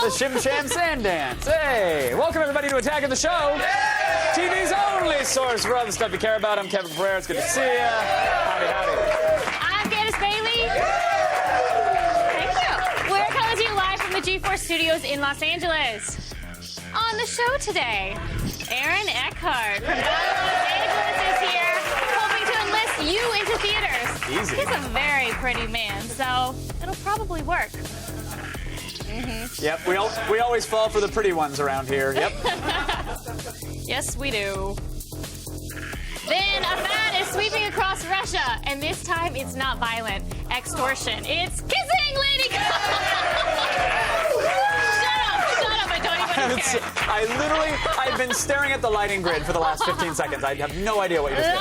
The Shim Sham Sand Dance. Hey, welcome everybody to Attack of the Show. TV's only source for all the stuff you care about. I'm Kevin Pereira. It's good to see you. Howdy, howdy. I'm Candace Bailey. Thank you. We're coming to you live from the G4 Studios in Los Angeles. On the show today, Aaron Eckhart from Los Angeles is here, hoping to enlist you into theaters. Easy. He's a very pretty man, so it'll probably work. Yep, we always fall for the pretty ones around here. Yep. Yes, we do. Then a bat is sweeping across Russia, and this time it's not violent. Extortion. It's kissing Lady Shut up, I don't even care. I've been staring at the lighting grid for the last 15 seconds. I have no idea what you're saying.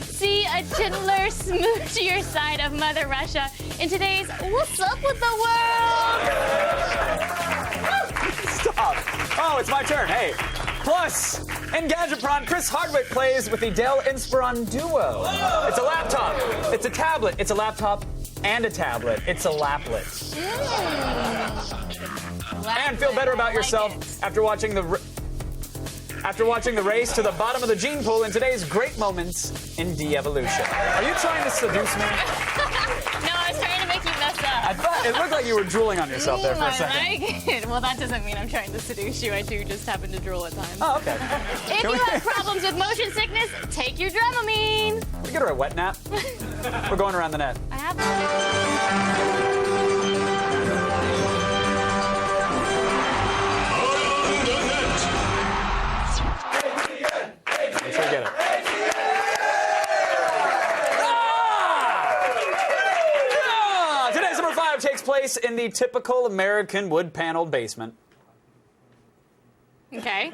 See a gentler, smoochier side of Mother Russia in today's What's Up with the World? Stop. Oh, it's my turn. Hey. Plus, in Gadgetron, Chris Hardwick plays with the Dell Inspiron Duo. It's a laptop. It's a tablet. It's a laptop and a tablet. It's a laplet. And feel better about yourself after watching the race to the bottom of the gene pool in today's Great Moments in De-Evolution. Are you trying to seduce me? No, I was trying to make you mess up. I thought it looked like you were drooling on yourself there for a second. I like it. Well, that doesn't mean I'm trying to seduce you. I do just happen to drool at times. Oh, okay. If you have problems with motion sickness, take your Dramamine. Can we get her a wet nap? We're going around the net. I have Let's go get it. Today's number 5 takes place in the typical American wood-paneled basement. Okay.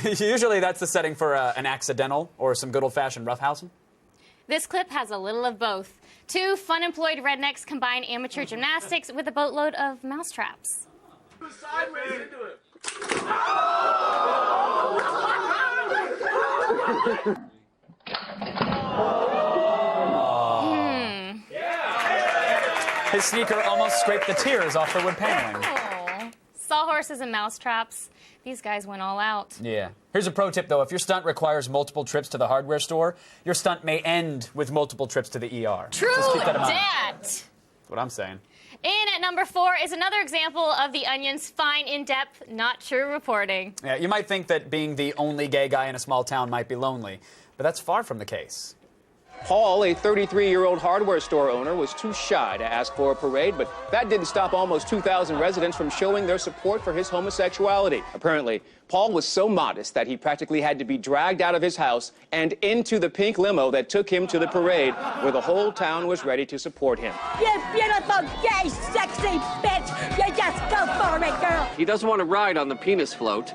Usually that's the setting for an accidental or some good old-fashioned roughhousing. This clip has a little of both. Two fun-employed rednecks combine amateur gymnastics with a boatload of mousetraps. Sideways into it. His sneaker almost scraped the tears off the wood paneling. Oh. Sawhorses and mousetraps. These guys went all out. Yeah. Here's a pro tip, though. If your stunt requires multiple trips to the hardware store, your stunt may end with multiple trips to the ER. True Just keep that in mind. dat. That's what I'm saying. In at number 4 is another example of the Onion's fine, in-depth, not true reporting. Yeah, you might think that being the only gay guy in a small town might be lonely, but that's far from the case. Paul, a 33-year-old hardware store owner, was too shy to ask for a parade, but that didn't stop almost 2,000 residents from showing their support for his homosexuality. Apparently, Paul was so modest that he practically had to be dragged out of his house and into the pink limo that took him to the parade, where the whole town was ready to support him. You beautiful, gay, sexy bitch! You just go for it, girl! He doesn't want to ride on the penis float.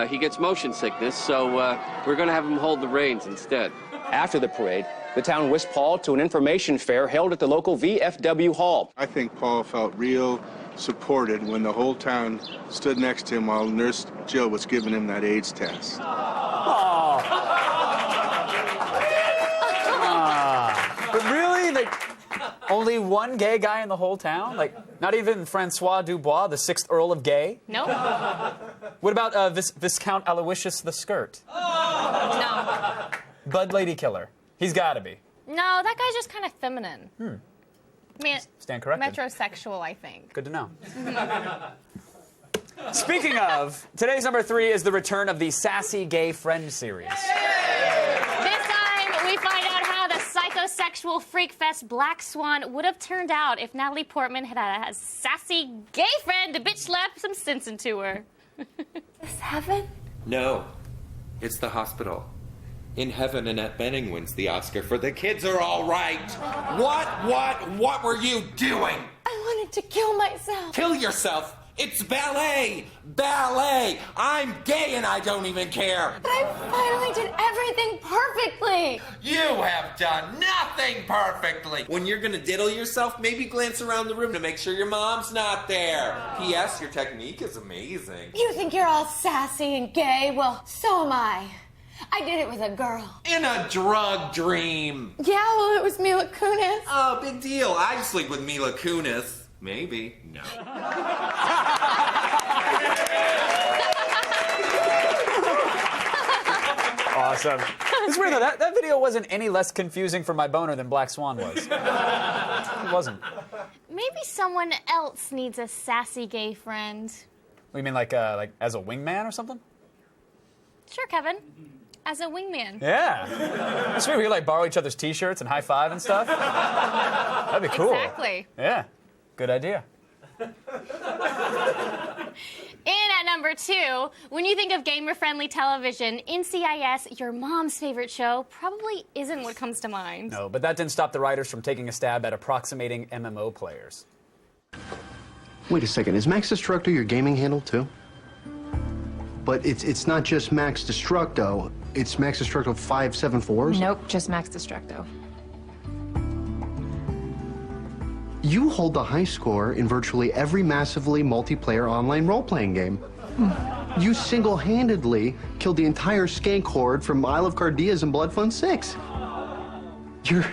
He gets motion sickness, so we're going to have him hold the reins instead. After the parade, the town whisked Paul to an information fair held at the local VFW hall. I think Paul felt real supported when the whole town stood next to him while Nurse Jill was giving him that AIDS test. But really? Only one gay guy in the whole town? Like, not even Francois Dubois, the 6th Earl of Gay? Nope. What about Viscount Aloysius the Skirt? No. Bud Lady Killer. He's got to be. No, that guy's just kind of feminine. I mean, Stand corrected. metrosexual, I think. Good to know. Speaking of, today's number 3 is the return of the Sassy Gay Friend series. This time, we find out how the psychosexual freak fest Black Swan would have turned out if Natalie Portman had had a sassy gay friend to bitch slap some sense into her. Is heaven? No, it's the hospital. In heaven, Annette Bening wins the Oscar for The Kids Are All Right. What were you doing? I wanted to kill myself. Kill yourself. It's ballet. Ballet. I'm gay and I don't even care. But I finally did everything perfectly. You have done nothing perfectly. When you're gonna diddle yourself, maybe glance around the room to make sure your mom's not there. P.S. Your technique is amazing. You think you're all sassy and gay? Well, so am I. I did it with a girl. In a drug dream. Yeah, well, it was Mila Kunis. Oh, big deal. I sleep with Mila Kunis. Maybe. No. Awesome. It's weird though, that video wasn't any less confusing for my boner than Black Swan was. It wasn't. Maybe someone else needs a sassy gay friend. What, you mean like as a wingman or something? Sure, Kevin. As a wingman. Yeah. It's weird we could like borrow each other's t-shirts and high five and stuff. That'd be cool. Exactly. Yeah. Good idea. And at number 2, when you think of gamer-friendly television, NCIS, your mom's favorite show, probably isn't what comes to mind. No, but that didn't stop the writers from taking a stab at approximating MMO players. Wait a second, is Max Destructo your gaming handle too? But it's not just Max Destructo, it's Max Destructo 574s? Nope, just Max Destructo. You hold the high score in virtually every massively multiplayer online role-playing game. You single-handedly killed the entire skank horde from Isle of Cardias and Blood Fun 6. You're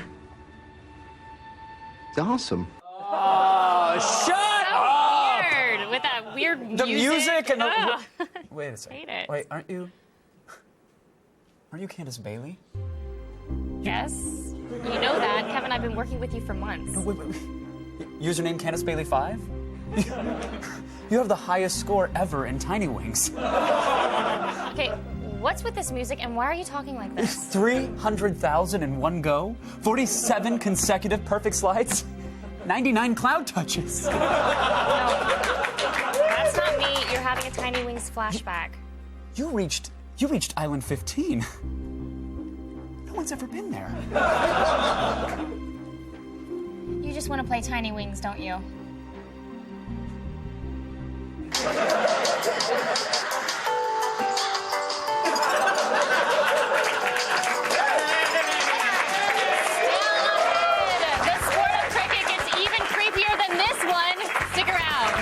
awesome. Oh, shut up! Weird, with that weird music. The music and the... Ugh. Wait a second. Hate it. Wait, aren't you Candace Bailey? Yes. You know that. Kevin, I've been working with you for months. No, wait. Username Candace Bailey 5? You have the highest score ever in Tiny Wings. Okay, what's with this music and why are you talking like this? 300,000 in one go, 47 consecutive perfect slides, 99 cloud touches. No, that's not me. You're having a Tiny Wings flashback. You reached Island 15. No one's ever been there. You just want to play Tiny Wings, don't you? The sport of cricket gets even creepier than this one. Stick around.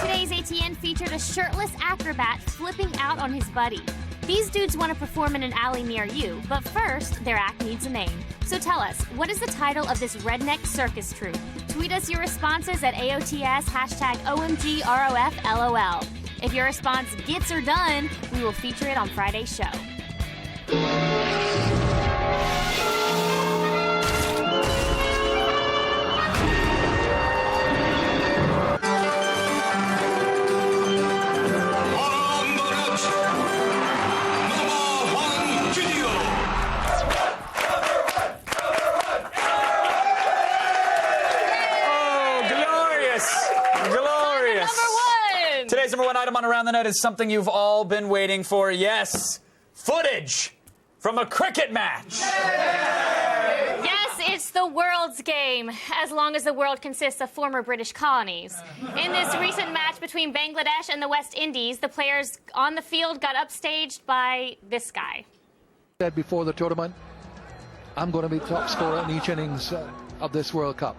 Today's ATN featured a shirtless acrobat flipping out on his buddy. These dudes want to perform in an alley near you, but first, their act needs a name. So tell us, what is the title of this redneck circus troupe? Tweet us your responses at AOTS, #OMGROFLOL. If your response gets or done, we will feature it on Friday's show. Today's number 1 item on Around the Net is something you've all been waiting for. Yes, footage from a cricket match. Yes, it's the world's game, as long as the world consists of former British colonies. In this recent match between Bangladesh and the West Indies, the players on the field got upstaged by this guy. Said before the tournament, I'm going to be top scorer in each innings of this World Cup.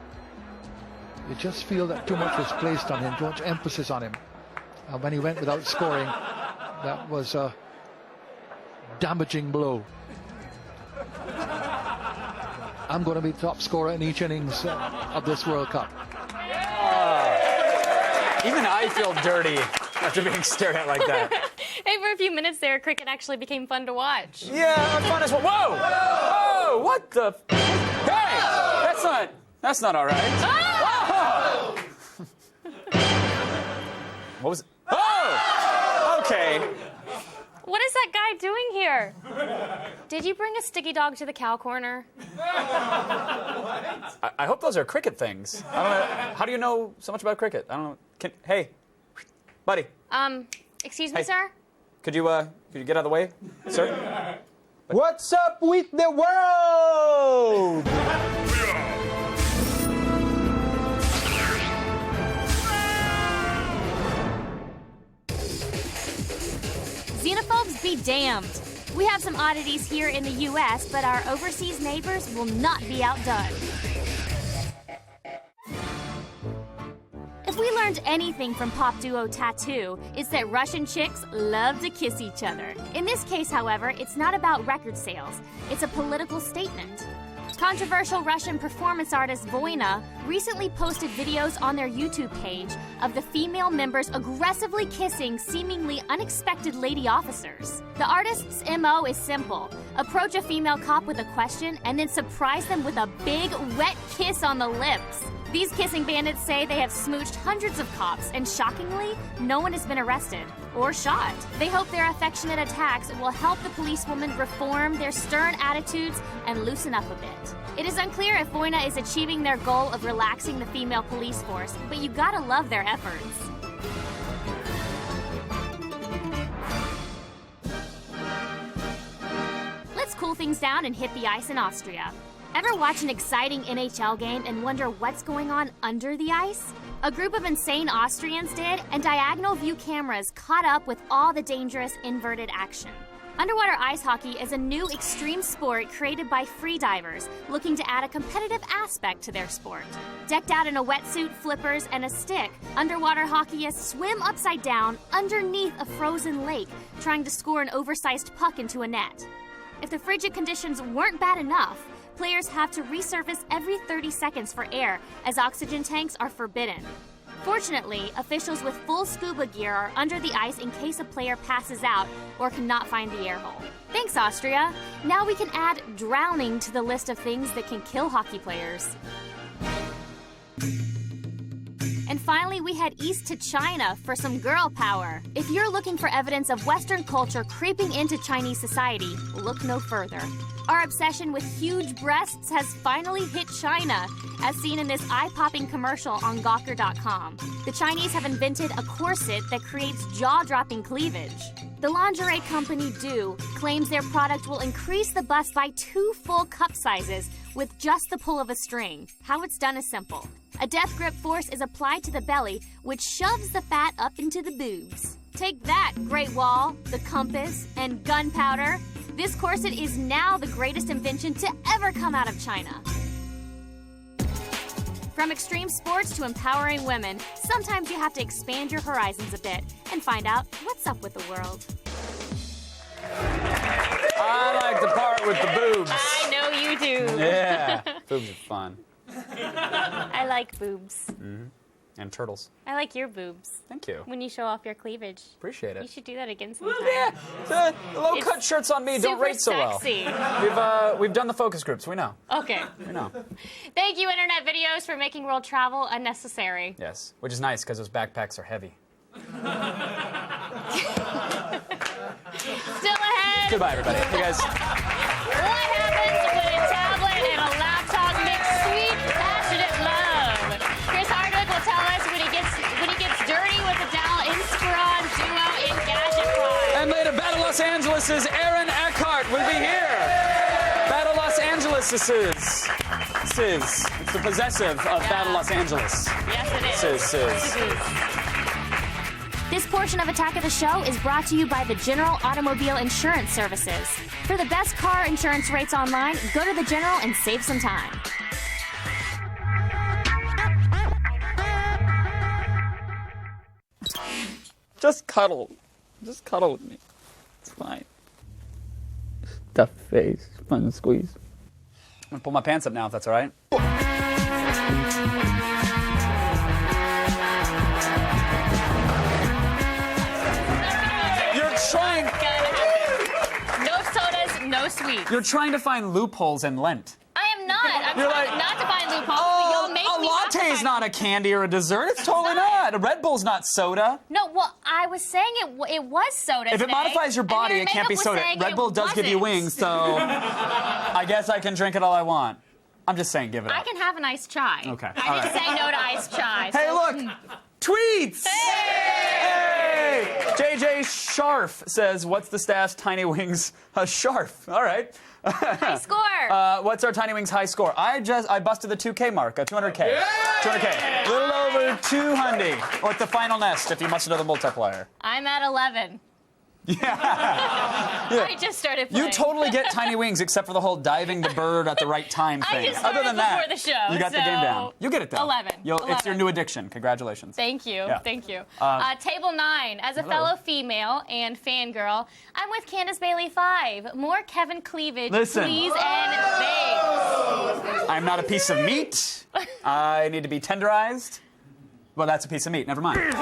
You just feel that too much was placed on him, too much emphasis on him. And when he went without scoring, that was a damaging blow. I'm going to be top scorer in each innings of this World Cup. Even I feel dirty after being stared at like that. Hey, for a few minutes there, cricket actually became fun to watch. Yeah, fun as well. Whoa! Whoa! What the? Hey! That's not all right. Oh! What was? Oh! Okay. What is that guy doing here? Did you bring a sticky dog to the cow corner? I hope those are cricket things. I don't know. How do you know so much about cricket? I don't know. Hey, buddy. Excuse me, Hey. sir? Could you get out of the way, sir? What's up with the world? Xenophobes be damned. We have some oddities here in the U.S., but our overseas neighbors will not be outdone. If we learned anything from pop duo Tattoo, it's that Russian chicks love to kiss each other. In this case, however, it's not about record sales. It's a political statement. Controversial Russian performance artist Voina recently posted videos on their YouTube page of the female members aggressively kissing seemingly unexpected lady officers. The artist's MO is simple. Approach a female cop with a question and then surprise them with a big, wet kiss on the lips. These kissing bandits say they have smooched hundreds of cops, and shockingly, no one has been arrested or shot. They hope their affectionate attacks will help the policewomen reform their stern attitudes and loosen up a bit. It is unclear if Voina is achieving their goal of relaxing the female police force, but you gotta love their efforts. Let's cool things down and hit the ice in Austria. Ever watch an exciting NHL game and wonder what's going on under the ice? A group of insane Austrians did, and diagonal view cameras caught up with all the dangerous inverted action. Underwater ice hockey is a new extreme sport created by freedivers looking to add a competitive aspect to their sport. Decked out in a wetsuit, flippers, and a stick, underwater hockeyists swim upside down underneath a frozen lake, trying to score an oversized puck into a net. If the frigid conditions weren't bad enough, players have to resurface every 30 seconds for air, as oxygen tanks are forbidden. Fortunately, officials with full scuba gear are under the ice in case a player passes out or cannot find the air hole. Thanks, Austria. Now we can add drowning to the list of things that can kill hockey players. And finally, we head east to China for some girl power. If you're looking for evidence of Western culture creeping into Chinese society, look no further. Our obsession with huge breasts has finally hit China, as seen in this eye-popping commercial on Gawker.com. The Chinese have invented a corset that creates jaw-dropping cleavage. The lingerie company Do claims their product will increase the bust by 2 full cup sizes with just the pull of a string. How it's done is simple. A death grip force is applied to the belly, which shoves the fat up into the boobs. Take that, Great Wall, the compass, and gunpowder. This corset is now the greatest invention to ever come out of China. From extreme sports to empowering women, sometimes you have to expand your horizons a bit and find out what's up with the world. I like the part with the boobs. I know you do. Yeah, boobs are fun. I like boobs. Mm-hmm. And turtles. I like your boobs. Thank you. When you show off your cleavage. Appreciate it. You should do that again sometime. Yeah, the low-cut shirts on me don't rate so sexy. well. We've done the focus groups. We know. Okay. We know. Thank you, Internet Videos, for making world travel unnecessary. Yes, which is nice because those backpacks are heavy. Still ahead. Goodbye, everybody. Hey, guys. What happens when a tablet and a laptop mix sweet, passionate love? Chris Hardwick will tell us when he gets dirty with the Dell Inspiron duo in Gadget Prime. And later, Battle Los Angeles' Aaron Eckhart will be here. Battle Los Angeles is. It's the possessive of Battle Los Angeles. Yes, it is. Sis. This portion of Attack of the Show is brought to you by the General Automobile Insurance Services. For the best car insurance rates online, go to the General and save some time. Just cuddle. Just cuddle with me. It's fine. Tough face. Fun to squeeze. I'm gonna pull my pants up now, if that's all right. No sodas, no sweets. You're trying to find loopholes in Lent. I am not. I'm You're trying like, not to find loopholes, but you'll make me have to latte is find- not a candy or a dessert. It's totally not. A Red Bull's not soda. No, well, I was saying it was soda If it today, modifies your and body, your it can't be makeup was soda. saying Red it Bull does give you wasn't. wings, so I guess I can drink it all I want. I'm just saying, give it I up. can have an iced chai. Okay, I all didn't right. say no to iced chai. Hey, so- look! Tweets! Hey! JJ Sharf says, what's the staff's Tiny Wings Sharf? All right. High score. What's our Tiny Wings high score? I busted the 2K mark, 200K. Yeah! 200K. A little over 200. Or at the final nest, if you must know the multiplier. I'm at 11. I just started playing. You totally get tiny wings, except for the whole diving the bird at the right time thing. I just started Other than that, before the show, you got the game down. You get it though. 11. It's your new addiction. Congratulations. Thank you. Yeah. Thank you. Table 9. As a fellow female and fangirl, I'm with Candace Bailey 5. More Kevin cleavage, Listen. please and thanks. I'm not a piece of meat. I need to be tenderized. Well, that's a piece of meat. Never mind. That's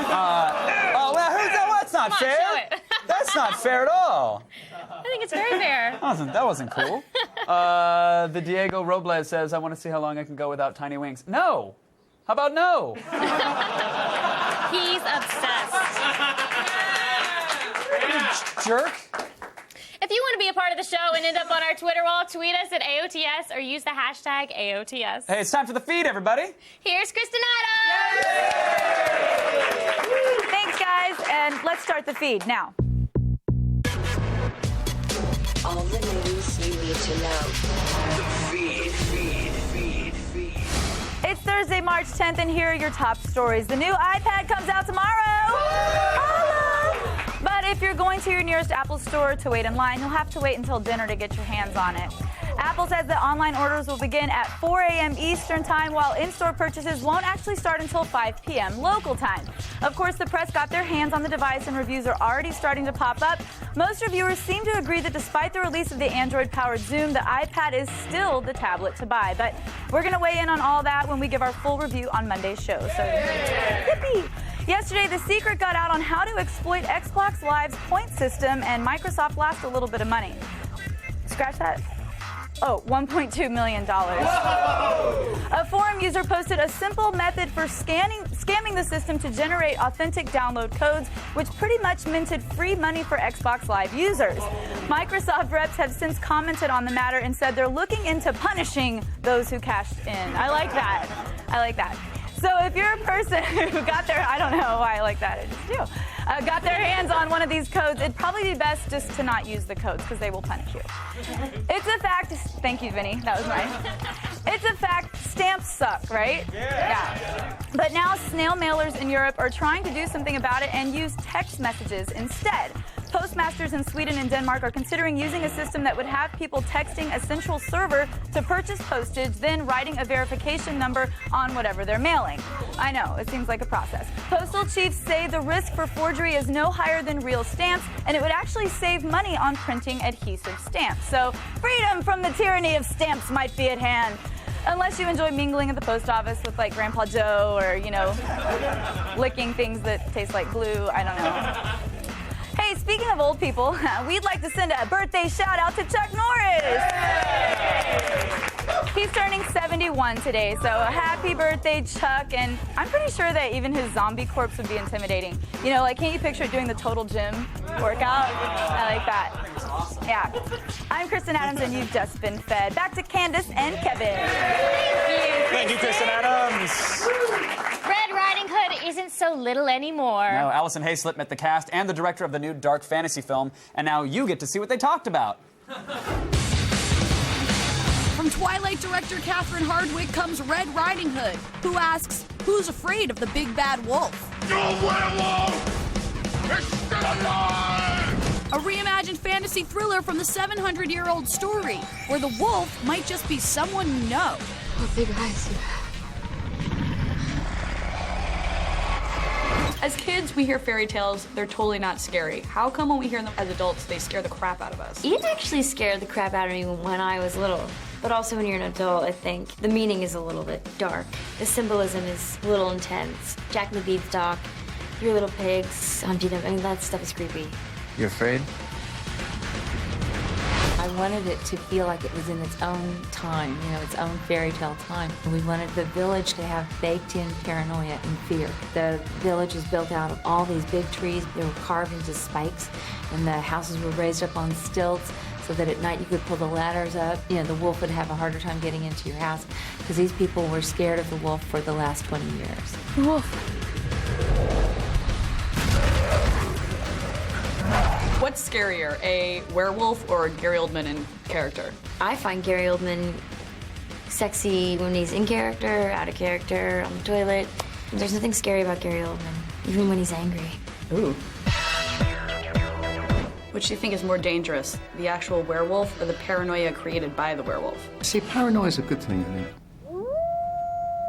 not Come on, fair. show it. That's not fair at all. I think it's very fair. That wasn't cool. The Diego Robles says, I want to see how long I can go without tiny wings. No. How about no? He's obsessed. Jerk. If you want to be a part of the show and end up on our Twitter wall, tweet us at AOTS or use the hashtag AOTS. Hey, it's time for the feed, everybody. Here's Kristen Adams. Thanks, guys, and let's start the feed now. All the news you need to know. The feed. It's Thursday, March 10th, and here are your top stories. The new iPad comes out tomorrow. But if you're going to your nearest Apple store to wait in line, you'll have to wait until dinner to get your hands on it. Apple says that online orders will begin at 4 a.m. Eastern Time, while in-store purchases won't actually start until 5 p.m. local time. Of course, the press got their hands on the device, and reviews are already starting to pop up. Most reviewers seem to agree that despite the release of the Android-powered Zoom, the iPad is still the tablet to buy. But we're going to weigh in on all that when we give our full review on Monday's show. So, yippee! Yesterday, The Secret got out on how to exploit Xbox Live's point system, and Microsoft lost a little bit of money. Scratch that. Oh, $1.2 million. A forum user posted a simple method for scamming the system to generate authentic download codes, which pretty much minted free money for Xbox Live users. Microsoft reps have since commented on the matter and said they're looking into punishing those who cashed in. I like that. So if you're a person who got their, I don't know why I like that, I just do, got their hands on one of these codes, it'd probably be best just to not use the codes because they will punish you. It's a fact, thank you, Vinny, that was mine. It's a fact, stamps suck, right? Yeah. But now snail mailers in Europe are trying to do something about it and use text messages instead. Postmasters in Sweden and Denmark are considering using a system that would have people texting a central server to purchase postage, then writing a verification number on whatever they're mailing. I know, it seems like a process. Postal chiefs say the risk for forgery is no higher than real stamps, and it would actually save money on printing adhesive stamps. So freedom from the tyranny of stamps might be at hand. Unless you enjoy mingling at the post office with, like, Grandpa Joe or, licking things that taste like glue. I don't know. Hey, speaking of old people, we'd like to send a birthday shout-out to Chuck Norris. He's turning 71 today, so happy birthday, Chuck. And I'm pretty sure that even his zombie corpse would be intimidating. Can't you picture doing the Total Gym workout? I like that. Yeah. I'm Kristen Adams, and you've just been fed. Back to Candace and Kevin. Thank you, Kristen Adams. Red Riding Hood isn't so little anymore. No, Allison Hayslip met the cast and the director of the new dark fantasy film, and now you get to see what they talked about. From Twilight director Catherine Hardwicke comes Red Riding Hood, who asks, who's afraid of the big bad wolf? No werewolf! It's still alive! A reimagined fantasy thriller from the 700-year-old story, where the wolf might just be someone you know. What big eyes you have. As kids, we hear fairy tales, they're totally not scary. How come when we hear them as adults, they scare the crap out of us? It actually scared the crap out of me when I was little. But also when you're an adult, I think the meaning is a little bit dark. The symbolism is a little intense. Jack and the Beanstalk, Three Little Pigs, Humpty Dumpty, that stuff is creepy. You afraid? I wanted it to feel like it was in its own time, its own fairy tale time. We wanted the village to have baked-in paranoia and fear. The village is built out of all these big trees. They were carved into spikes, and the houses were raised up on stilts so that at night you could pull the ladders up. The wolf would have a harder time getting into your house because these people were scared of the wolf for the last 20 years. Wolf. What's scarier, a werewolf or Gary Oldman in character? I find Gary Oldman sexy when he's in character, out of character, on the toilet. There's nothing scary about Gary Oldman, even when he's angry. Ooh. Which do you think is more dangerous, the actual werewolf or the paranoia created by the werewolf? See, paranoia is a good thing, I think.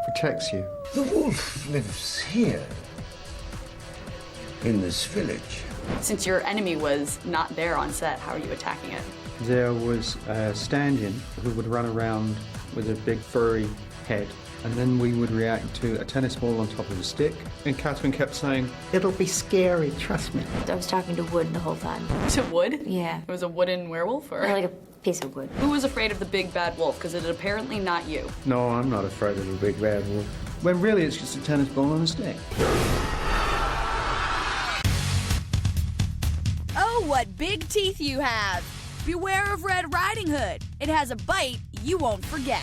Protects you. The wolf lives here, in this village. Since your enemy was not there on set, how are you attacking it? There was a stand-in who would run around with a big furry head, and then we would react to a tennis ball on top of a stick. And Catherine kept saying, "It'll be scary, trust me." I was talking to wood the whole time. To wood? Yeah. It was a wooden werewolf, or like a piece of wood. Who was afraid of the big bad wolf? Because it is apparently not you. No, I'm not afraid of a big bad wolf. When really it's just a tennis ball on a stick. Oh, what big teeth you have! Beware of Red Riding Hood. It has a bite you won't forget.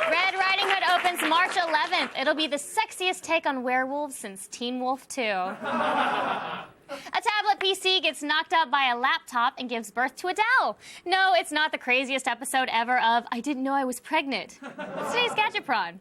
Red Riding Hood opens March 11th. It'll be the sexiest take on werewolves since Teen Wolf 2. A tablet PC gets knocked up by a laptop and gives birth to Adele. No, it's not the craziest episode ever of I Didn't Know I Was Pregnant. It's today's Gadgetron.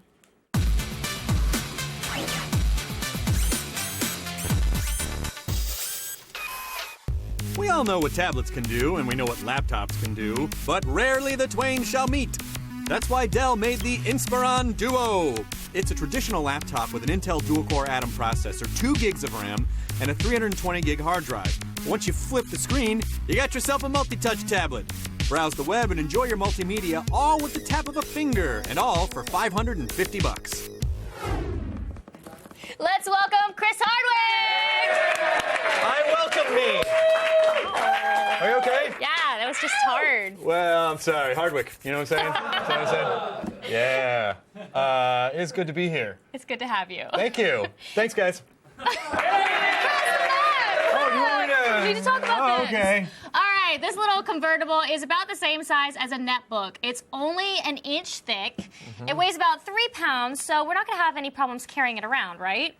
We all know what tablets can do, and we know what laptops can do, but rarely the twain shall meet. That's why Dell made the Inspiron Duo. It's a traditional laptop with an Intel dual-core Atom processor, 2 gigs of RAM, and a 320 gig hard drive. Once you flip the screen, you got yourself a multi-touch tablet. Browse the web and enjoy your multimedia, all with the tap of a finger, and all for $550. Let's welcome Chris Hardwick! I welcome me. Are you okay? Yeah, that was just hard. Well, I'm sorry. Hardwick. You know what I'm saying? Is that what I'm saying? Yeah. It's good to be here. It's good to have you. Thank you. Thanks, guys. Oh, you want me to... We need to talk about this. Okay. All right, this little convertible is about the same size as a netbook. It's only an inch thick. Mm-hmm. It weighs about 3 pounds, so we're not going to have any problems carrying it around, right?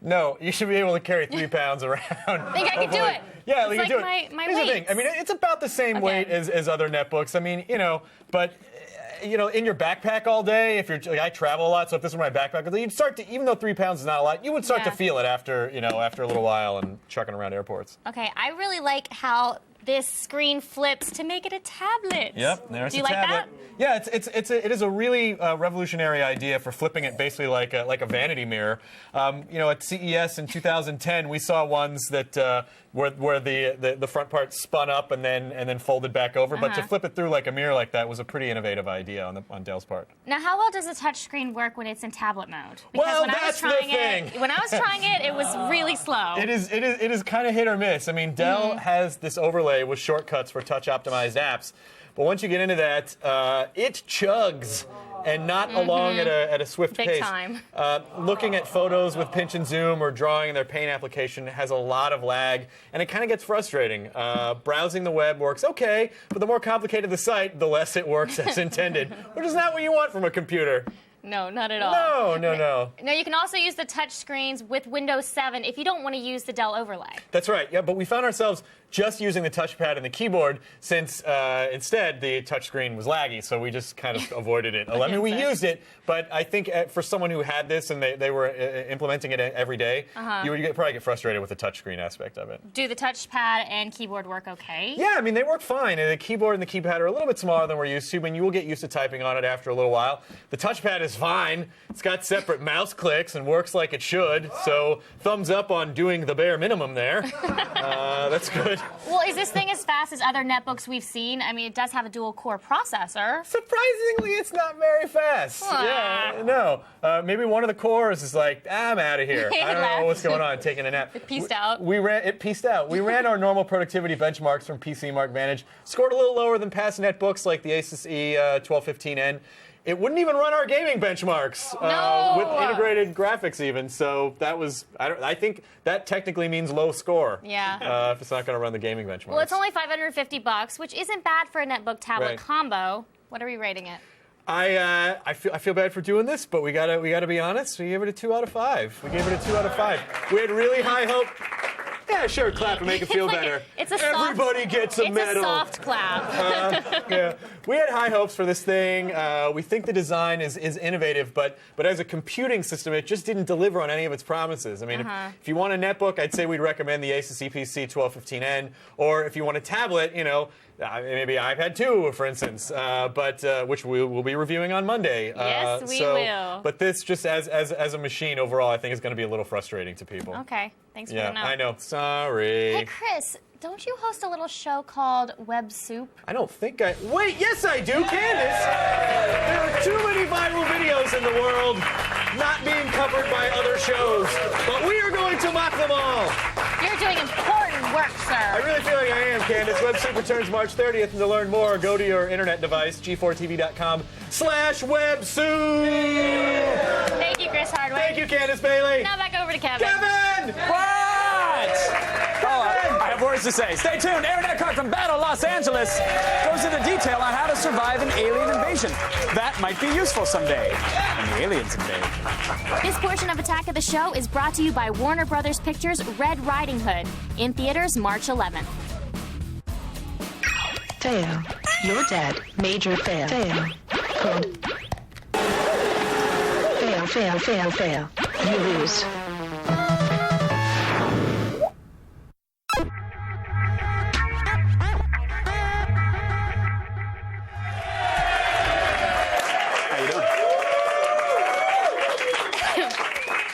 No, you should be able to carry 3 pounds around. I think I could do it. Yeah, it's we like can do my it. Here's the thing. I mean, it's about the same weight as other netbooks. I mean, but in your backpack all day, if you're like, I travel a lot, so if this were my backpack, you'd start to, even though 3 pounds is not a lot, you would start to feel it after a little while and trucking around airports. Okay, I really like how this screen flips to make it a tablet. Yep, there's Do you the like tablet. Yeah, it is a really revolutionary idea for flipping it basically like a vanity mirror. At CES in 2010, we saw ones that where the front part spun up and then folded back over. But to flip it through like a mirror like that was a pretty innovative idea on Dell's part. Now, how well does the touch screen work when it's in tablet mode? Because Well, when that's I was the trying thing. when I was trying it, it was really slow. It is kind of hit or miss. I mean, Dell has this overlay with shortcuts for touch-optimized apps, but once you get into that, it chugs, and not along at a swift Big pace. time. Looking at photos with pinch and zoom or drawing in their Paint application has a lot of lag, and it kind of gets frustrating. Browsing the web works okay, but the more complicated the site, the less it works as intended, which is not what you want from a computer. No, not at all. No. Now, you can also use the touch screens with Windows 7 if you don't want to use the Dell overlay. That's right, yeah, but we found ourselves just using the touchpad and the keyboard since instead the touchscreen was laggy, so we just kind of avoided it. I mean, we used it, but I think for someone who had this and they were implementing it every day, you would probably get frustrated with the touchscreen aspect of it. Do the touchpad and keyboard work okay? Yeah, I mean, they work fine. And the keyboard and the keypad are a little bit smaller than we're used to, but you will get used to typing on it after a little while. The touchpad is fine. It's got separate mouse clicks and works like it should, so thumbs up on doing the bare minimum there. That's good. Well, is this thing as fast as other netbooks we've seen? I mean, it does have a dual-core processor. Surprisingly, it's not very fast. Aww. Yeah, no. Maybe one of the cores is like, I'm out of here. I don't know what's going on, taking a nap. It pieced out. It pieced out. We ran our normal productivity benchmarks from PC Mark Vantage, scored a little lower than past netbooks like the Asus E1215N. It wouldn't even run our gaming benchmarks with integrated graphics even. So that was, I think that technically means low score. Yeah. If it's not going to run the gaming benchmarks. Well, it's only $550, which isn't bad for a netbook tablet Right. combo. What are we rating it? I feel bad for doing this, but we gotta be honest. We gave it a 2 out of 5. We gave it a 2 out of 5. We had really high hope. Yeah, sure, clap and make it feel It's like better. it's a Everybody soft, gets a medal. It's a soft clap. Yeah, we had high hopes for this thing. We think the design is innovative, but as a computing system, it just didn't deliver on any of its promises. I mean, if you want a netbook, I'd say we'd recommend the Asus EPC 1215N, or if you want a tablet, you know, maybe iPad 2, for instance, which we will be reviewing on Monday. Yes, we will. But this, just as a machine overall, I think is going to be a little frustrating to people. Okay, thanks for Yeah, the note. I know. Sorry. Hey, Chris, don't you host a little show called Web Soup? I don't think I... Wait, yes I do, Candace! There are too many viral videos in the world not being covered by other shows, but we are going to mock them all! You're doing important work, sir. I really feel like I am, Candace. Web Soup returns March 30th, and to learn more, go to your internet device, g4tv.com/websoup! Thank you, Chris Hardwick. Thank you, Candace Bailey! Now back over to Kevin. Kevin! What? Oh, I have words to say. Stay tuned. Aaron Eckhart from Battle Los Angeles goes into detail on how to survive an alien invasion. That might be useful someday when the aliens invade. This portion of Attack of the Show is brought to you by Warner Brothers Pictures' Red Riding Hood, in theaters March 11th. Fail. You're dead. Major fail. Fail. Good. Fail, fail, fail, fail. You lose. How you doing?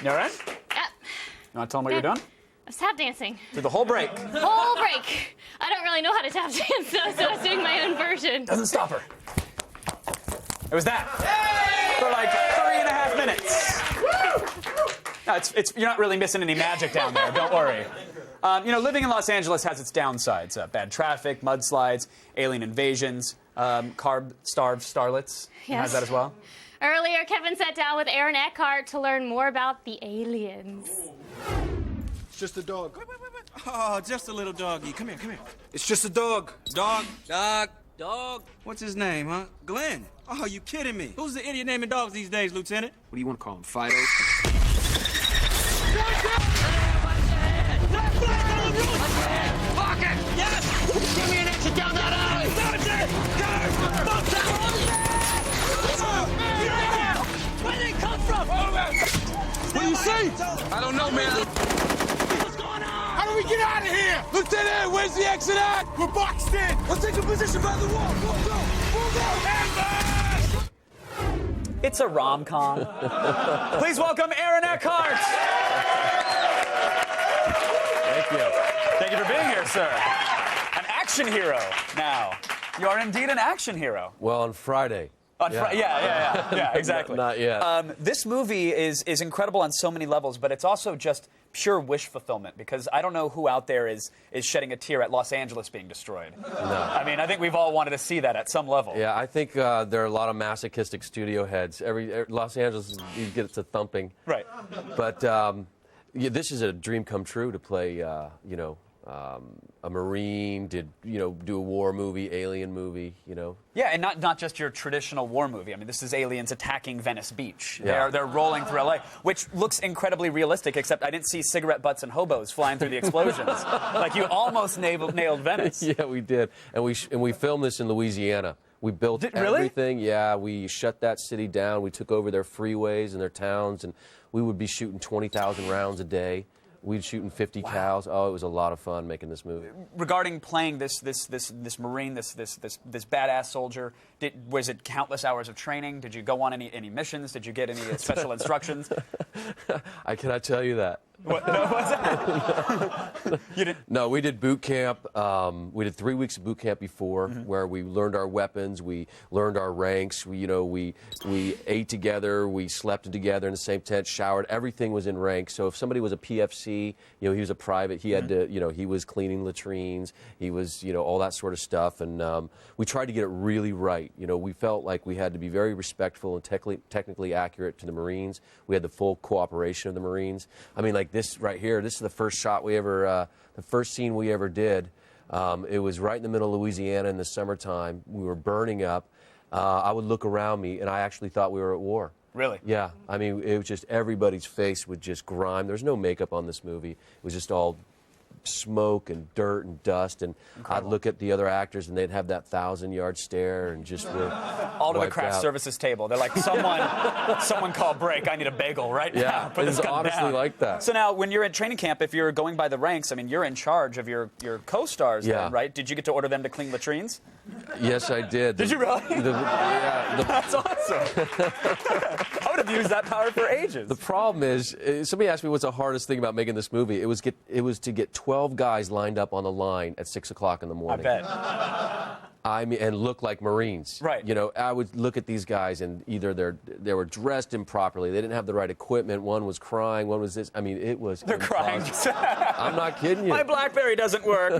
You all right? Yeah. You want to tell them what you're doing? I was tap dancing. Through the whole break. Whole break. I don't really know how to tap dance, though, so I was doing my own version. Doesn't stop her. It was that. For like 3.5 minutes. No, you're not really missing any magic down there. Don't worry. You know, living in Los Angeles has its downsides. Bad traffic, mudslides, alien invasions, carb-starved starlets. Yes. Has that as well? Earlier, Kevin sat down with Aaron Eckhart to learn more about the aliens. It's just a dog. Oh, just a little doggy. Come here, come here. It's just a dog. Dog. What's his name, huh? Glenn. Oh, you kidding me? Who's the idiot naming dogs these days, Lieutenant? What do you want to call him, Fido? Fuck it! Yes! Give me an exit down that alley! Where did they come from? What do you see? I don't know, man. What's going on? How do we get out of here? Lieutenant, where's the exit at? We're boxed in. Let's take a position by the wall. Go, go. Move out. It's a rom-com. Please welcome Aaron Eckhart. Thank you. Thank you for being here, sir. An action hero now. You are indeed an action hero. Well, on Friday. Yeah, exactly. Not yet. This movie is incredible on so many levels, but it's also just pure wish fulfillment, because I don't know who out there is shedding a tear at Los Angeles being destroyed. No. I mean, I think we've all wanted to see that at some level. Yeah, I think there are a lot of masochistic studio heads. Los Angeles, you get to thumping. Right. But this is a dream come true to play, a Marine, do a war movie, alien movie, Yeah, and not just your traditional war movie. I mean, this is aliens attacking Venice Beach. Yeah. They're rolling through LA, which looks incredibly realistic, except I didn't see cigarette butts and hobos flying through the explosions. Like, you almost nailed Venice. Yeah, we did. And we filmed this in Louisiana. We built everything. Yeah, we shut that city down. We took over their freeways and their towns, and we would be shooting 20,000 rounds a day. We'd shooting 50 cows. Oh, it was a lot of fun making this movie. Regarding playing this Marine, this badass soldier, was it countless hours of training? Did you go on any missions? Did you get any special instructions? I cannot tell you that. What? No, what's that? You didn't? No, we did boot camp. We did 3 weeks of boot camp before, where we learned our weapons, we learned our ranks. We ate together, we slept together in the same tent, showered. Everything was in rank. So if somebody was a PFC, he was a private. He had to, he was cleaning latrines. He was, all that sort of stuff. And we tried to get it really right. We felt like we had to be very respectful and technically accurate to the Marines. We had the full cooperation of the Marines. I mean, like this right here, this is the first shot we ever, the first scene we ever did. It was right in the middle of Louisiana in the summertime. We were burning up. I would look around me, and I actually thought we were at war. Really? Yeah. I mean, it was just everybody's face would just grime. There was no makeup on this movie. It was just all smoke and dirt and dust, and I'd look at the other actors and they'd have that 1,000-yard stare and just all to the wiped craft out. services table. They're like, someone call break. I need a bagel right now. Put this it's gun honestly down. like that. So now, when you're at training camp, if you're going by the ranks, I mean, you're in charge of your co-stars, Yeah. then, right? Did you get to order them to clean latrines? Yes, I did. Did you really? That's awesome. I would have used that power for ages. The problem is, somebody asked me what's the hardest thing about making this movie. It was to get 12 guys lined up on the line at 6 o'clock in the morning. I bet. I mean, and look like Marines. Right. You know, I would look at these guys, and either they were dressed improperly, they didn't have the right equipment. One was crying, one was this. I mean, it was. They're crying. I'm not kidding you. My BlackBerry doesn't work.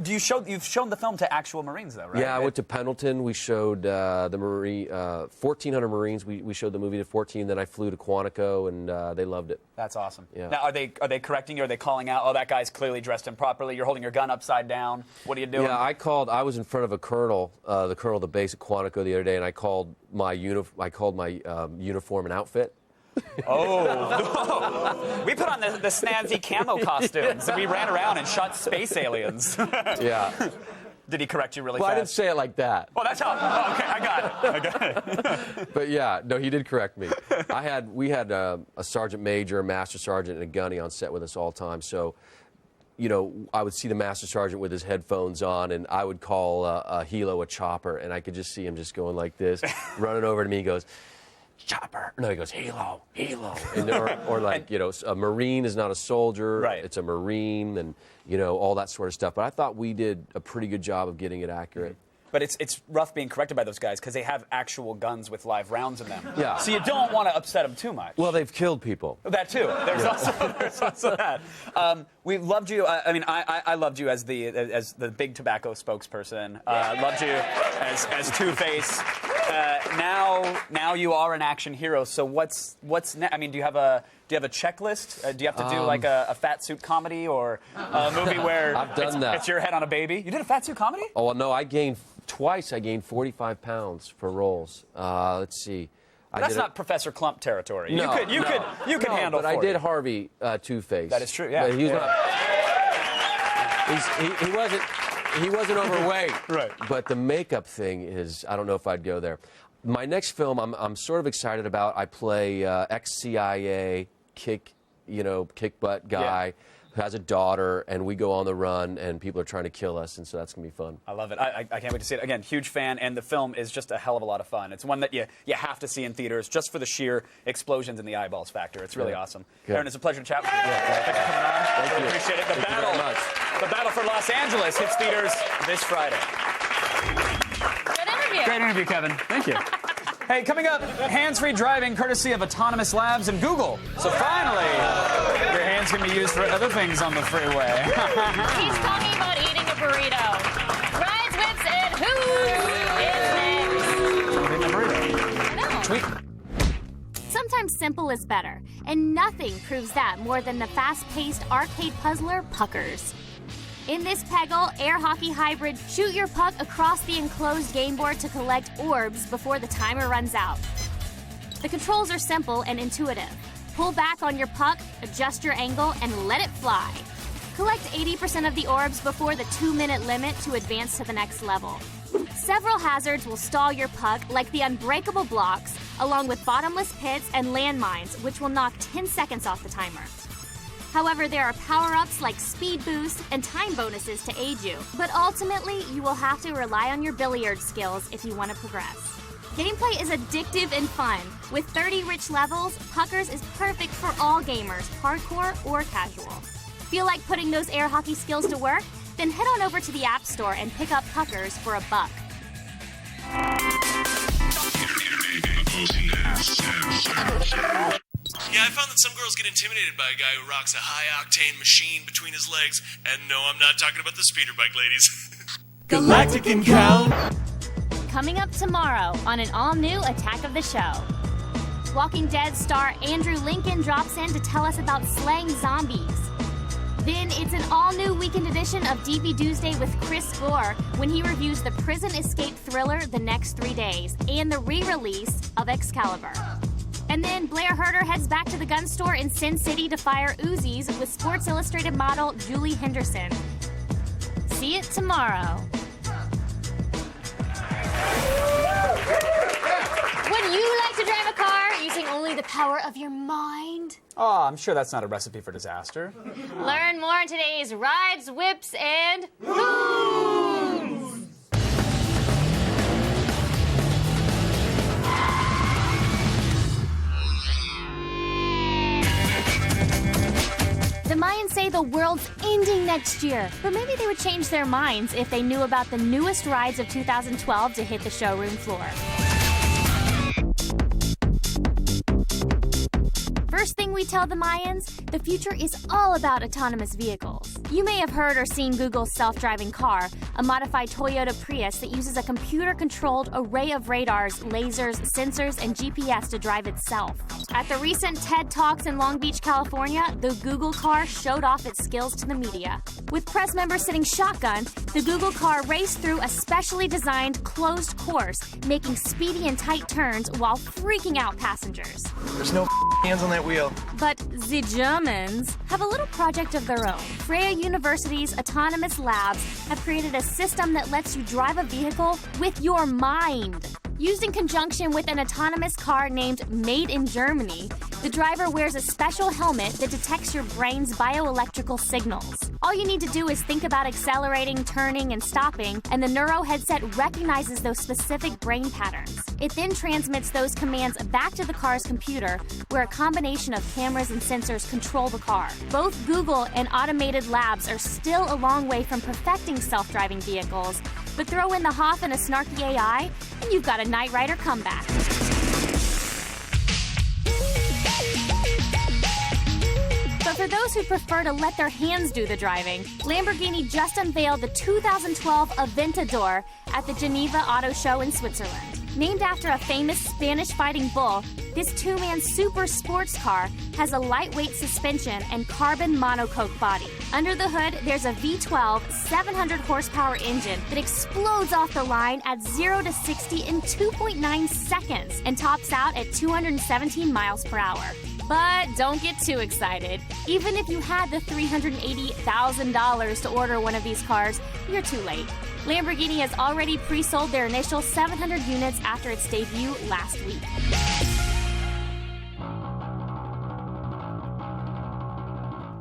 You've shown the film to actual Marines, though, right? Yeah, I went to Pendleton. We showed the Marine 1,400 Marines. We showed the movie to 14. Then I flew to Quantico, and they loved it. That's awesome. Yeah. Now, are they correcting you? Are they calling out? Oh, that guy's clearly dressed improperly. You're holding your gun upside down. What are you doing? Yeah, I was in front of a colonel, the colonel of the base at Quantico the other day, and I called my uniform and outfit. Oh, we put on the snazzy camo costumes, and we ran around and shot space aliens. Yeah. Did he correct you really Well, fast? I didn't say it like that. Oh, that's how. Oh, okay, I got it. But yeah, no, he did correct me. We had a sergeant major, a master sergeant, and a gunny on set with us all the time. So, you know, I would see the master sergeant with his headphones on, and I would call a helo a chopper, and I could just see him just going like this, running over to me. He goes, chopper. No, he goes, helo. And, or like, you know, a Marine is not a soldier. Right. It's a Marine, and, you know, all that sort of stuff. But I thought we did a pretty good job of getting it accurate. But it's rough being corrected by those guys because they have actual guns with live rounds in them. Yeah. So you don't want to upset them too much. Well, they've killed people. That too. There's also that. We loved you. I mean, I loved you as the big tobacco spokesperson. Loved you as Two-Face. Now you are an action hero. So what's next? I mean, do you have a checklist? Do you have to do like a fat suit comedy or a movie where I've done that. It's your head on a baby? You did a fat suit comedy? Oh, well, no, I gained 45 pounds for roles. Let's see. That's not Professor Klump territory. No, you could handle. But I did Harvey Two-Face. That is true. Yeah. But he was not. He wasn't overweight. Right. But the makeup thing is, I don't know if I'd go there. My next film, I'm sort of excited about. I play ex-CIA kick butt guy. Who has a daughter, and we go on the run, and people are trying to kill us, and so that's going to be fun. I love it. I can't wait to see it. Again, huge fan, and the film is just a hell of a lot of fun. It's one that you have to see in theaters just for the sheer explosions in the eyeballs factor. It's really awesome. Good. Aaron, it's a pleasure to chat with you. Thanks for coming on. Thank you. Appreciate it. Thank you very much. The battle for Los Angeles hits theaters this Friday. Good interview. Great interview, Kevin. Thank you. Hey, coming up, hands-free driving courtesy of Autonomous Labs and Google. So finally, your hands can be used for other things on the freeway. He's talking about eating a burrito. Rides, whips, and who's Tweet. Sometimes simple is better, and nothing proves that more than the fast-paced arcade puzzler Puckers. In this Peggle air hockey hybrid, shoot your puck across the enclosed game board to collect orbs before the timer runs out. The controls are simple and intuitive. Pull back on your puck, adjust your angle, and let it fly. Collect 80% of the orbs before the 2-minute limit to advance to the next level. Several hazards will stall your puck, like the unbreakable blocks, along with bottomless pits and landmines, which will knock 10 seconds off the timer. However, there are power-ups like speed boost and time bonuses to aid you. But ultimately, you will have to rely on your billiard skills if you want to progress. Gameplay is addictive and fun. With 30 rich levels, Puckers is perfect for all gamers, hardcore or casual. Feel like putting those air hockey skills to work? Then head on over to the App Store and pick up Puckers for $1. Yeah, I found that some girls get intimidated by a guy who rocks a high-octane machine between his legs. And no, I'm not talking about the speeder bike ladies. Galactic Encounter! Coming up tomorrow on an all-new Attack of the Show. Walking Dead star Andrew Lincoln drops in to tell us about slaying zombies. Then it's an all-new weekend edition of DV Doomsday with Chris Gore when he reviews the prison escape thriller The Next 3 Days and the re-release of Excalibur. And then Blair Herter heads back to the gun store in Sin City to fire Uzis with Sports Illustrated model Julie Henderson. See it tomorrow. Would you like to drive a car using only the power of your mind? Oh, I'm sure that's not a recipe for disaster. Learn more in today's Rides, Whips, and Hooves. The Mayans say the world's ending next year, but maybe they would change their minds if they knew about the newest rides of 2012 to hit the showroom floor. First thing we tell the Mayans, the future is all about autonomous vehicles. You may have heard or seen Google's self-driving car, a modified Toyota Prius that uses a computer-controlled array of radars, lasers, sensors, and GPS to drive itself. At the recent TED Talks in Long Beach, California, the Google car showed off its skills to the media. With press members sitting shotgun, the Google car raced through a specially designed closed course, making speedy and tight turns while freaking out passengers. There's no hands on that wheel. But the Germans have a little project of their own. Freya University's autonomous labs have created a system that lets you drive a vehicle with your mind. Used in conjunction with an autonomous car named Made in Germany, the driver wears a special helmet that detects your brain's bioelectrical signals. All you need to do is think about accelerating, turning, and stopping, and the Neuro headset recognizes those specific brain patterns. It then transmits those commands back to the car's computer, where a combination of cameras and sensors control the car. Both Google and Automated Labs are still a long way from perfecting self-driving vehicles, but throw in the Hoff and a snarky AI, and you've got a Knight Rider comeback. But for those who prefer to let their hands do the driving, Lamborghini just unveiled the 2012 Aventador at the Geneva Auto Show in Switzerland. Named after a famous Spanish fighting bull, this two-man super sports car has a lightweight suspension and carbon monocoque body. Under the hood, there's a V12 700-horsepower engine that explodes off the line at 0 to 60 in 2.9 seconds and tops out at 217 miles per hour. But don't get too excited. Even if you had the $380,000 to order one of these cars, you're too late. Lamborghini has already pre-sold their initial 700 units after its debut last week.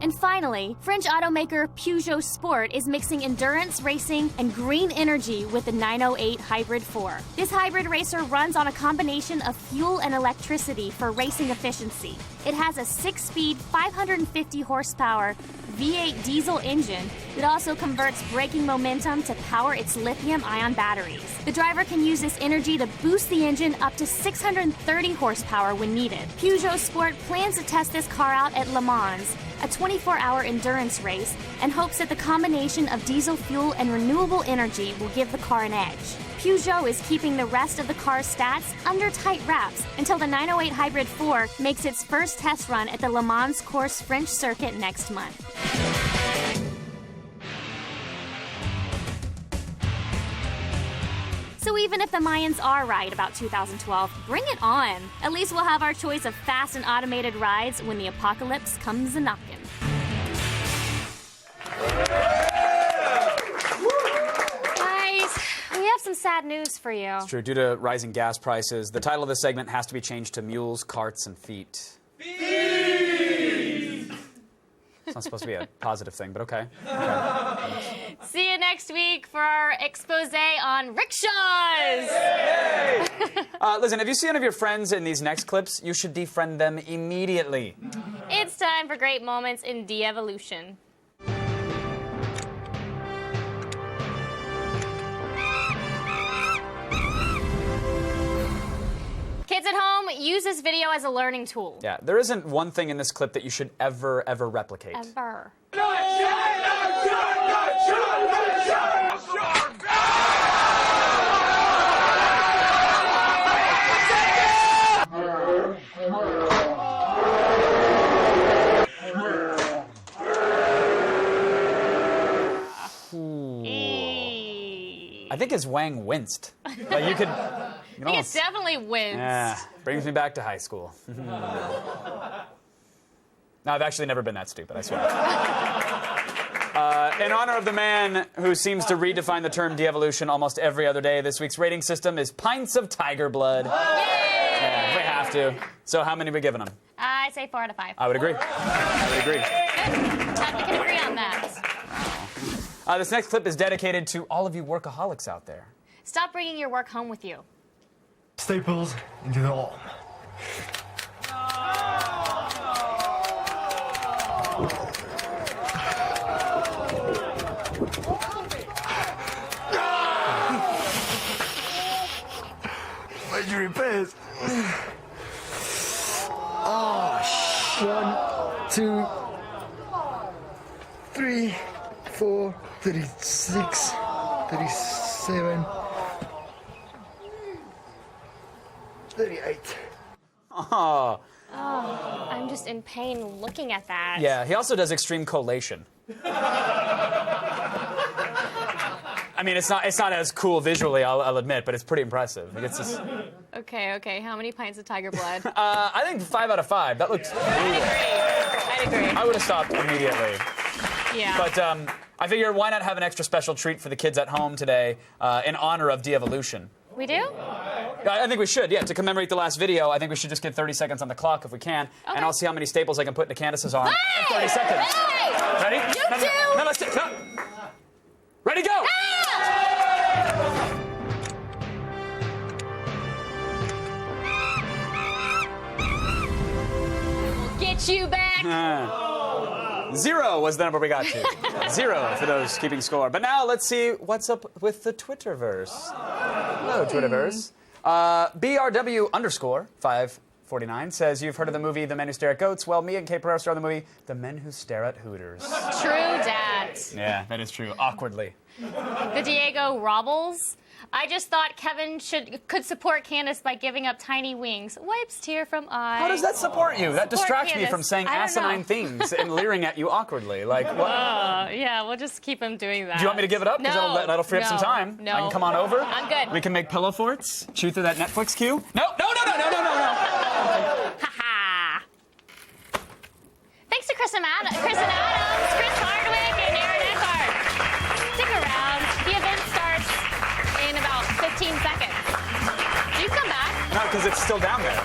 And finally, French automaker Peugeot Sport is mixing endurance racing and green energy with the 908 Hybrid 4. This hybrid racer runs on a combination of fuel and electricity for racing efficiency. It has a 6-speed, 550-horsepower V8 diesel engine that also converts braking momentum to power its lithium-ion batteries. The driver can use this energy to boost the engine up to 630 horsepower when needed. Peugeot Sport plans to test this car out at Le Mans, a 24-hour endurance race, and hopes that the combination of diesel fuel and renewable energy will give the car an edge. Peugeot is keeping the rest of the car's stats under tight wraps until the 908 Hybrid 4 makes its first test run at the Le Mans Course French circuit next month. So even if the Mayans are right about 2012, bring it on. At least we'll have our choice of fast and automated rides when the apocalypse comes a-knockin'. Guys, we have some sad news for you. It's true. Due to rising gas prices, the title of this segment has to be changed to Mules, Carts, and Feet. It's not supposed to be a positive thing, but okay. See you next week for our expose on rickshaws. Listen, if you see any of your friends in these next clips, you should defriend them immediately. It's time for great moments in de-evolution. Kids at home, use this video as a learning tool. Yeah, there isn't one thing in this clip that you should ever replicate. Ever. I think his wang winced. Like You I think almost- it definitely wins. Yeah, brings me back to high school. No, I've actually never been that stupid, I swear. In honor of the man who seems to redefine the term de-evolution almost every other day, this week's rating system is pints of tiger blood. Yeah, we have to. So how many are we giving them? I'd say 4 out of 5. I would agree. I would agree. Glad we can agree on that. This next clip is dedicated to all of you workaholics out there. Stop bringing your work home with you. Staples into the arm. Major repairs. Oh, 1, 2, 3, 4, 36, 37, 38. Oh. I'm just in pain looking at that. Yeah, he also does extreme collation. I mean, it's not as cool visually, I'll admit, but it's pretty impressive. It's just... Okay. How many pints of tiger blood? I think 5 out of 5. That looks brutal. I'd agree. I would have stopped immediately. Yeah. But I figure why not have an extra special treat for the kids at home today in honor of de-evolution? We do? I think we should, yeah. To commemorate the last video, I think we should just get 30 seconds on the clock if we can. Okay. And I'll see how many staples I can put into Candace's arm Hey! in 30 seconds. Hey! Ready? You No, two! No, let's do no. Ready, go! We'll get you back. 0 was the number we got to. 0 for those keeping score. But now let's see what's up with the Twitterverse. Hello, Twitterverse. BRW_549 says, you've heard of the movie The Men Who Stare at Goats? Well, me and Kate Pereira star in the movie The Men Who Stare at Hooters. True dat. Yeah, that is true. Awkwardly. The Diego Robbles. I just thought Kevin could support Candace by giving up tiny wings. Wipes tear from eye. How does that support you? That Support distracts me Candace. from saying I don't asinine know. things and leering at you awkwardly. Like, what? Yeah, we'll just keep him doing that. Do you want me to give it up? Because No, that'll free up some no, time. no. I can come on over. I'm good. We can make pillow forts. Chew through that Netflix queue. No. Ha-ha. Thanks to Chris Adams, Chris Hardwick, and Aaron Eckhart. Stick around. The event starts in about 15 seconds. You come back. No, because it's still down there.